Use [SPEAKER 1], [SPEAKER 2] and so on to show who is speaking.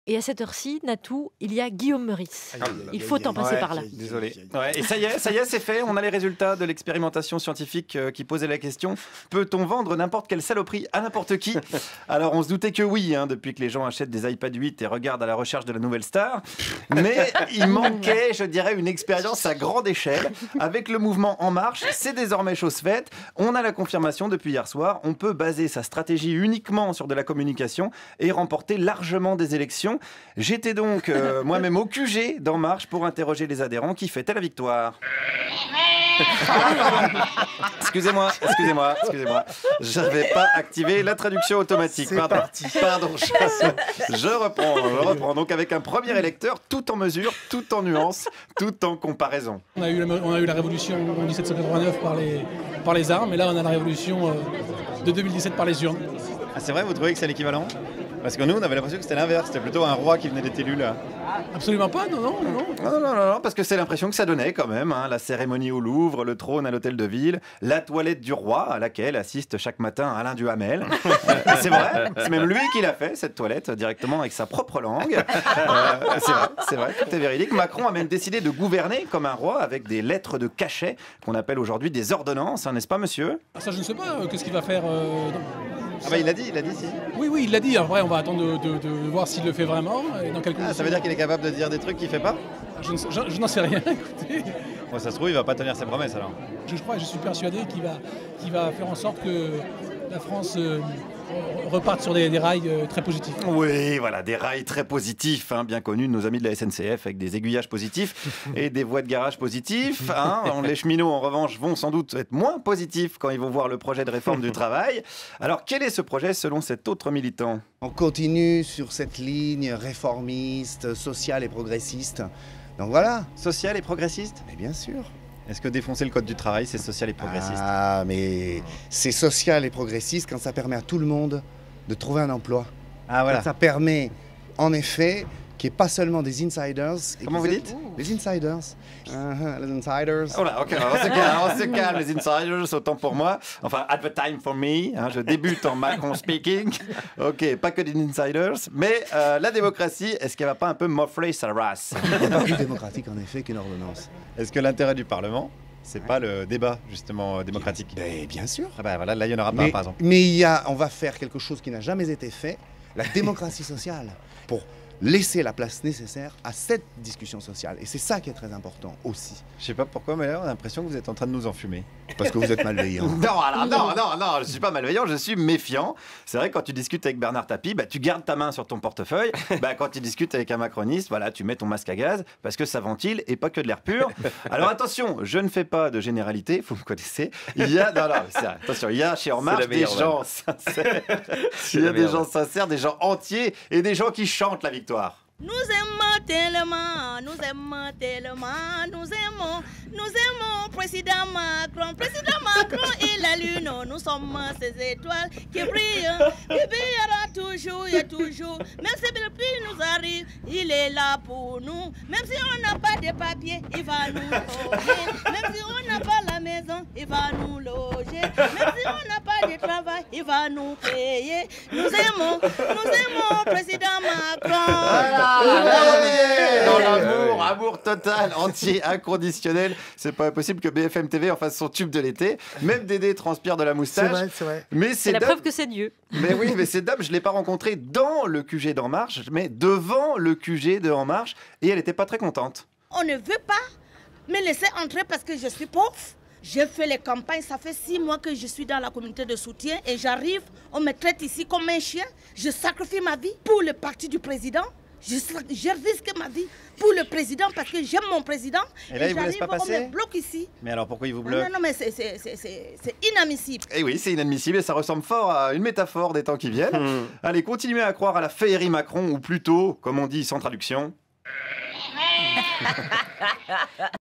[SPEAKER 1] Et à cette heure-ci, Natou, il y a Guillaume Meurice. Il faut en passer par là.
[SPEAKER 2] Désolé. Ouais, et ça y est, c'est fait. On a les résultats de l'expérimentation scientifique qui posait la question: peut-on vendre n'importe quelle saloperie à n'importe qui? Alors, on se doutait que oui, depuis que les gens achètent des iPad 8 et regardent à la recherche de la nouvelle star. Mais il manquait, je dirais, une expérience à grande échelle. Avec le mouvement En Marche, c'est désormais chose faite. On a la confirmation depuis hier soir. On peut baser sa stratégie uniquement sur de la communication et remporter largement des élections. J'étais donc moi-même au QG d'En Marche pour interroger les adhérents qui fêtaient la victoire. Excusez-moi. Je n'avais pas activé la traduction automatique. Pardon. Je reprends. Donc avec un premier électeur, tout en mesure, tout en nuance, tout en comparaison.
[SPEAKER 3] On a eu la révolution en 1789 par les armes, et là on a la révolution de 2017 par les urnes.
[SPEAKER 2] Ah, c'est vrai, vous trouvez que c'est l'équivalent? Parce que nous, on avait l'impression que c'était l'inverse. C'était plutôt un roi qui venait d'être élu, là.
[SPEAKER 3] Absolument pas, non.
[SPEAKER 2] Non, parce que c'est l'impression que ça donnait, quand même. La cérémonie au Louvre, le trône à l'hôtel de ville, la toilette du roi, à laquelle assiste chaque matin Alain Duhamel. C'est vrai, c'est même lui qui l'a fait, cette toilette, directement avec sa propre langue. C'est vrai, tout est véridique. Macron a même décidé de gouverner comme un roi, avec des lettres de cachet, qu'on appelle aujourd'hui des ordonnances, n'est-ce pas, monsieur?
[SPEAKER 3] Ça, je ne sais pas, qu'est-ce qu'il va faire
[SPEAKER 2] Ah bah il l'a dit, si.
[SPEAKER 3] Oui, il l'a dit. Après, on va attendre de voir s'il le fait vraiment. Et dans quelques
[SPEAKER 2] ça veut dire qu'il est capable de dire des trucs qu'il fait pas?
[SPEAKER 3] Je n'en sais rien, écoutez.
[SPEAKER 2] Bon, ça se trouve, il va pas tenir ses promesses, alors.
[SPEAKER 3] Je suis persuadé qu'il va faire en sorte que la France reparte sur des rails très positifs.
[SPEAKER 2] Oui, voilà, des rails très positifs, bien connus de nos amis de la SNCF, avec des aiguillages positifs et des voies de garage positifs. Les cheminots, en revanche, vont sans doute être moins positifs quand ils vont voir le projet de réforme du travail. Alors, quel est ce projet selon cet autre militant?
[SPEAKER 4] On continue sur cette ligne réformiste, sociale et progressiste. Donc voilà.
[SPEAKER 2] Social et progressiste?
[SPEAKER 4] Mais bien sûr.
[SPEAKER 2] Est-ce que défoncer le code du travail, c'est social et progressiste?
[SPEAKER 4] Ah, mais c'est social et progressiste quand ça permet à tout le monde de trouver un emploi.
[SPEAKER 2] Ah, voilà.
[SPEAKER 4] Quand ça permet, en effet, qu'il n'y ait pas seulement des insiders.
[SPEAKER 2] Comment vous dites?
[SPEAKER 4] Les insiders. Les insiders.
[SPEAKER 2] Oh là, ok, on se calme, les insiders, autant pour moi. Enfin, at the time for me, je débute en Macron speaking. Ok, pas que des insiders. Mais la démocratie, est-ce qu'elle va pas un peu m'offrir sa race?
[SPEAKER 4] Il n'y a pas plus démocratique, en effet, qu'une ordonnance.
[SPEAKER 2] Est-ce que l'intérêt du Parlement, c'est pas le débat, justement, démocratique?
[SPEAKER 4] Ben, bien sûr.
[SPEAKER 2] Ah bah voilà, là, il n'y en aura pas, par exemple.
[SPEAKER 4] Mais on va faire quelque chose qui n'a jamais été fait, la démocratie sociale, pour laisser la place nécessaire à cette discussion sociale. Et c'est ça qui est très important aussi.
[SPEAKER 2] Je sais pas pourquoi, mais là, on a l'impression que vous êtes en train de nous enfumer.
[SPEAKER 4] Parce que vous êtes malveillant.
[SPEAKER 2] Non, je suis pas malveillant, je suis méfiant. C'est vrai, quand tu discutes avec Bernard Tapie, tu gardes ta main sur ton portefeuille. Quand tu discutes avec un macroniste, tu mets ton masque à gaz, parce que ça ventile et pas que de l'air pur. Alors attention, je ne fais pas de généralité, vous me connaissez. Il y a, attention, il y a chez En Marche des gens sincères. Il y a des gens sincères, des gens entiers et des gens qui chantent la victoire.
[SPEAKER 5] Nous aimons tellement, nous aimons Président Macron et la lune, nous sommes ces étoiles qui brillera toujours et toujours. Même si le pluie nous arrive, il est là pour nous. Même si on n'a pas de papier, il va nous loger. Même si on n'a pas la maison, il va nous loger. Même si on n'a pas de travail, il va nous payer. Nous aimons Président Macron.
[SPEAKER 2] Dans l'amour, amour total, entier, inconditionnel. C'est pas possible que BFM TV en fasse son tube de l'été. Même Dédé transpire de la moustache.
[SPEAKER 4] C'est vrai.
[SPEAKER 2] Mais
[SPEAKER 1] c'est la preuve que c'est Dieu.
[SPEAKER 2] Mais oui, mais cette dame, je l'ai pas rencontrée dans le QG d'En Marche, mais devant le QG de En Marche, et elle était pas très contente.
[SPEAKER 5] On ne veut pas me laisser entrer parce que je suis pauvre. J'ai fait les campagnes, ça fait 6 mois que je suis dans la communauté de soutien et j'arrive, on me traite ici comme un chien. Je sacrifie ma vie pour le parti du président. Je risque ma vie pour le président parce que j'aime mon président.
[SPEAKER 2] Et là, il vous laisse pas passer?
[SPEAKER 5] On me bloque ici.
[SPEAKER 2] Mais alors pourquoi il vous bloque?
[SPEAKER 5] Non, mais c'est inadmissible.
[SPEAKER 2] Et oui, c'est inadmissible et ça ressemble fort à une métaphore des temps qui viennent. Allez, continuez à croire à la féerie Macron, ou plutôt, comme on dit sans traduction...